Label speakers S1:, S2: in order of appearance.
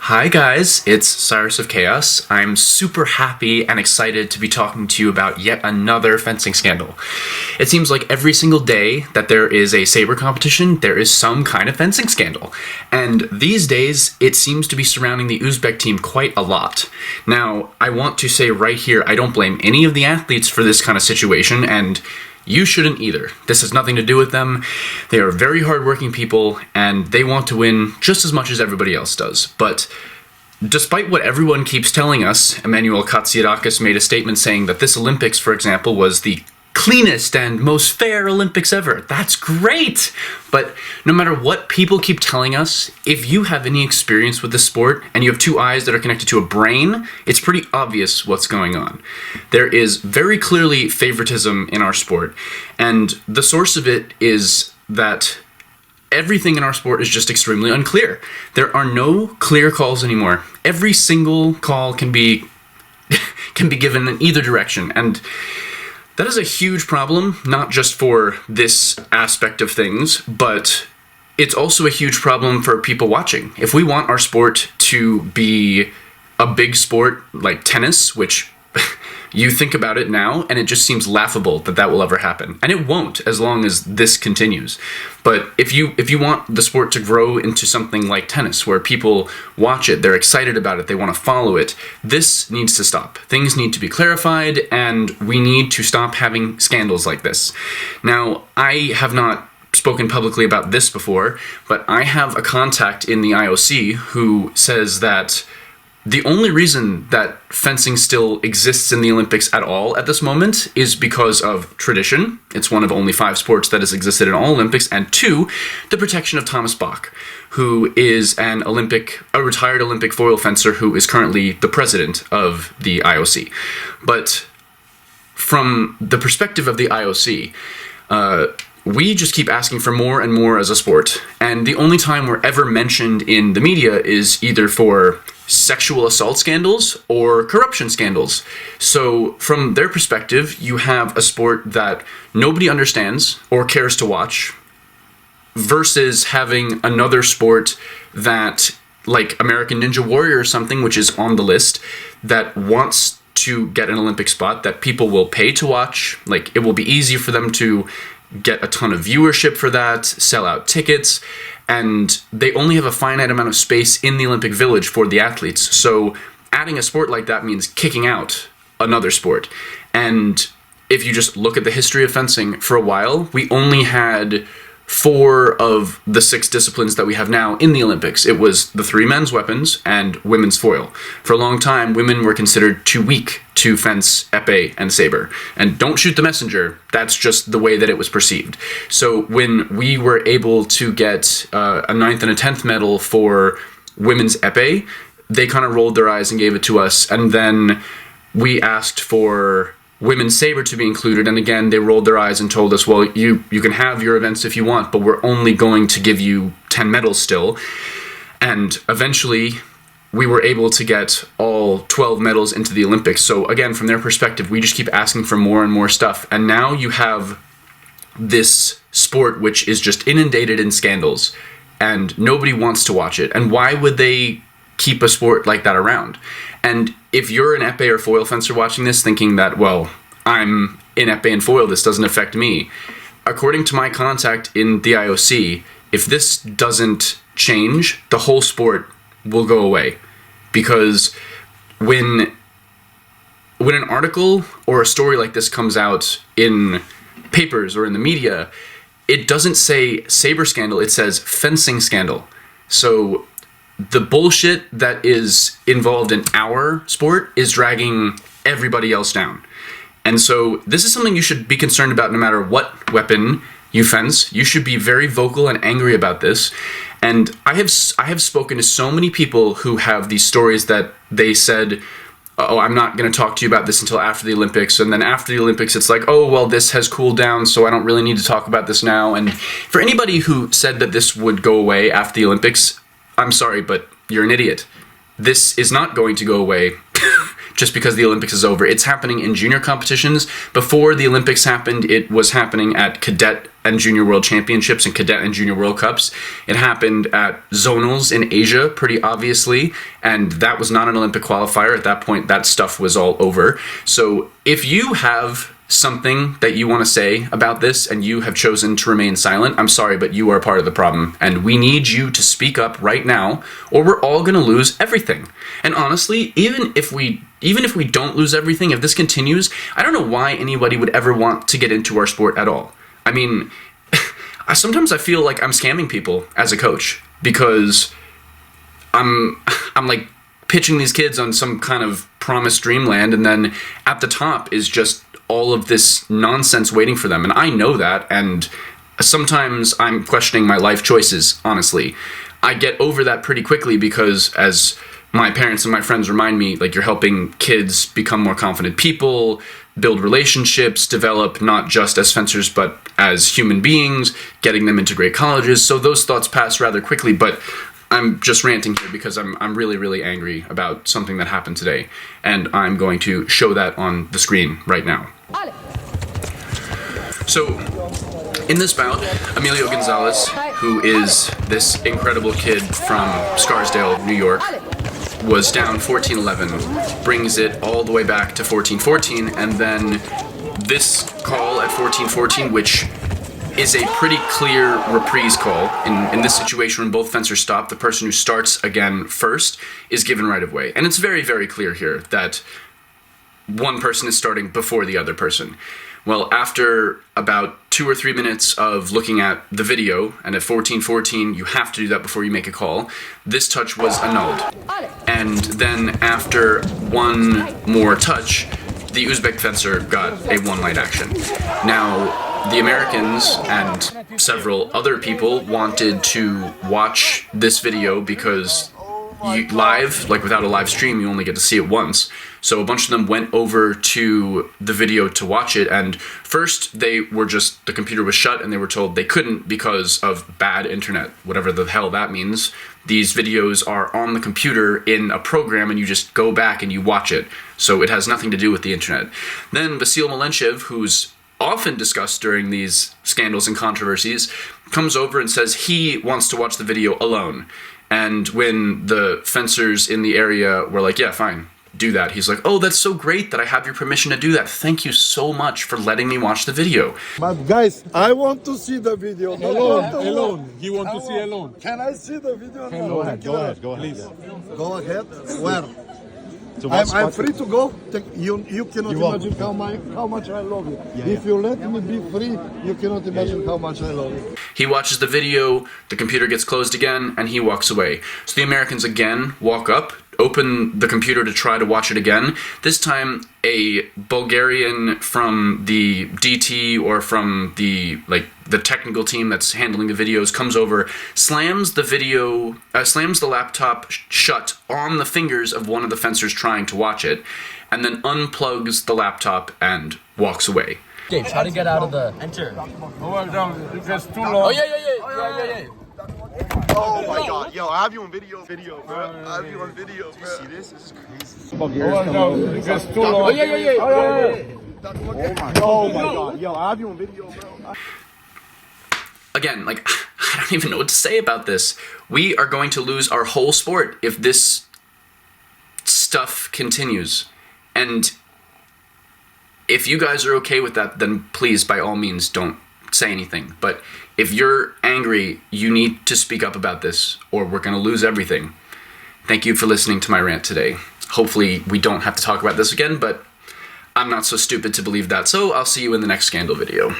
S1: Hi guys, it's Cyrus of Chaos. I'm super happy and excited to be talking to you about yet another fencing scandal. It seems like every single day that there is a saber competition, there is some kind of fencing scandal. And these days, it seems to be surrounding the Uzbek team quite a lot. Now, I want to say right here, I don't blame any of the athletes for this kind of situation, and you shouldn't either. This has nothing to do with them. They are very hardworking people, and they want to win just as much as everybody else does. But despite what everyone keeps telling us, Emmanuel Katsiadakis made a statement saying that this Olympics, for example, was the cleanest and most fair Olympics ever. That's great! But no matter what people keep telling us, if you have any experience with this sport and you have two eyes that are connected to a brain, it's pretty obvious what's going on. There is very clearly favoritism in our sport, and the source of it is that everything in our sport is just extremely unclear. There are no clear calls anymore. Every single call can be given in either direction, and that is a huge problem, not just for this aspect of things, but it's also a huge problem for people watching. If we want our sport to be a big sport like tennis, which you think about it now, and it just seems laughable that that will ever happen. And it won't, as long as this continues. But if you want the sport to grow into something like tennis, where people watch it, they're excited about it, they want to follow it, this needs to stop. Things need to be clarified, and we need to stop having scandals like this. Now, I have not spoken publicly about this before, but I have a contact in the IOC who says that the only reason that fencing still exists in the Olympics at all at this moment is because of tradition. It's one of only 5 sports that has existed in all Olympics. And 2, the protection of Thomas Bach, who is a retired Olympic foil fencer who is currently the president of the IOC. But from the perspective of the IOC, we just keep asking for more and more as a sport. And the only time we're ever mentioned in the media is either for sexual assault scandals or corruption scandals. So from their perspective, you have a sport that nobody understands or cares to watch versus having another sport that, like American Ninja Warrior or something, which is on the list, that wants to get an Olympic spot that people will pay to watch. Like, it will be easy for them to get a ton of viewership for that, sell out tickets, and they only have a finite amount of space in the Olympic Village for the athletes. So adding a sport like that means kicking out another sport. And if you just look at the history of fencing, for a while, we only had 4 of the 6 disciplines that we have now in the Olympics. It was the 3 men's weapons and women's foil. For a long time, women were considered too weak to fence épée and saber. And don't shoot the messenger. That's just the way that it was perceived. So when we were able to get a 9th and a 10th medal for women's épée, they kind of rolled their eyes and gave it to us. And then we asked for women's saber to be included, and again, they rolled their eyes and told us, well, you can have your events if you want, but we're only going to give you 10 medals still. And eventually, we were able to get all 12 medals into the Olympics. So again, from their perspective, we just keep asking for more and more stuff. And now you have this sport which is just inundated in scandals, and nobody wants to watch it. And why would they keep a sport like that around? And if you're an épée or foil fencer watching this thinking that, well, I'm in épée and foil, this doesn't affect me, according to my contact in the IOC, if this doesn't change, the whole sport will go away. Because when an article or a story like this comes out in papers or in the media, it doesn't say saber scandal, it says fencing scandal. So the bullshit that is involved in our sport is dragging everybody else down. And so this is something you should be concerned about no matter what weapon you fence. You should be very vocal and angry about this. And I have spoken to so many people who have these stories that they said, oh, I'm not going to talk to you about this until after the Olympics. And then after the Olympics, it's like, oh, well, this has cooled down, so I don't really need to talk about this now. And for anybody who said that this would go away after the Olympics, I'm sorry, but you're an idiot. This is not going to go away. just because the Olympics is over. It's happening in junior competitions. Before the Olympics happened, it was happening at cadet and junior world championships and cadet and junior world cups. It happened at zonals in Asia, pretty obviously, and that was not an Olympic qualifier. At that point, that stuff was all over. So if you have something that you want to say about this and you have chosen to remain silent, I'm sorry, but you are part of the problem, and we need you to speak up right now, or we're all going to lose everything. And honestly, even if we don't lose everything, if this continues, I don't know why anybody would ever want to get into our sport at all. I mean, sometimes I feel like I'm scamming people as a coach, because I'm like pitching these kids on some kind of promised dreamland, and then at the top is just all of this nonsense waiting for them. And I know that, and sometimes I'm questioning my life choices, honestly. I get over that pretty quickly because, as my parents and my friends remind me, like, you're helping kids become more confident people, build relationships, develop not just as fencers but as human beings, getting them into great colleges. So those thoughts pass rather quickly, but I'm just ranting here because I'm really, really angry about something that happened today, and I'm going to show that on the screen right now. So, in this bout, Emilio Gonzalez, who is this incredible kid from Scarsdale, New York, was down 14-11, brings it all the way back to 14-14, and then this call at 14-14, which is a pretty clear reprise call. In this situation, when both fencers stop, the person who starts again first is given right of way. And it's very, very clear here that one person is starting before the other person. Well, after about 2 or 3 minutes of looking at the video, and at 14-14, you have to do that before you make a call, this touch was annulled. And then after one more touch, the Uzbek fencer got a one-light action. Now, the Americans and several other people wanted to watch this video because live, like without a live stream, you only get to see it once. So a bunch of them went over to the video to watch it, and first the computer was shut and they were told they couldn't because of bad internet, whatever the hell that means. These videos are on the computer in a program and you just go back and you watch it. So it has nothing to do with the internet. Then Vasil Malenciev, who's often discussed during these scandals and controversies, comes over and says he wants to watch the video alone. And when the fencers in the area were like, yeah, fine, do that, he's like, oh, that's so great that I have your permission to do that. Thank you so much for letting me watch the video.
S2: But guys, I want to see the video.
S3: Alone. He wants to see alone.
S2: Can I see the video?
S3: Go ahead,
S2: please. Go ahead. Where? I'm free to go. You cannot imagine how much I love you. If you let me be free, you cannot imagine how much I love you.
S1: He watches the video, the computer gets closed again, and he walks away. So the Americans again walk up, open the computer to try to watch it again. This time, a Bulgarian from the DT or from the technical team that's handling the videos comes over, slams the laptop shut on the fingers of one of the fencers trying to watch it, and then unplugs the laptop and walks away.
S4: Gates, how to get out of the enter?
S3: Oh, no, it's too long.
S4: Oh yeah.
S2: Oh my god, yo, I have you on video, bro. I have you on video, bro. You see this? This is crazy.
S3: Oh, no, it's too long.
S4: Oh yeah.
S2: Oh my god, yo, I have you on video, bro.
S1: Again, I don't even know what to say about this. We are going to lose our whole sport if this stuff continues. And if you guys are okay with that, then please, by all means, don't say anything. But if you're angry, you need to speak up about this, or we're going to lose everything. Thank you for listening to my rant today. Hopefully we don't have to talk about this again, but I'm not so stupid to believe that, so I'll see you in the next scandal video.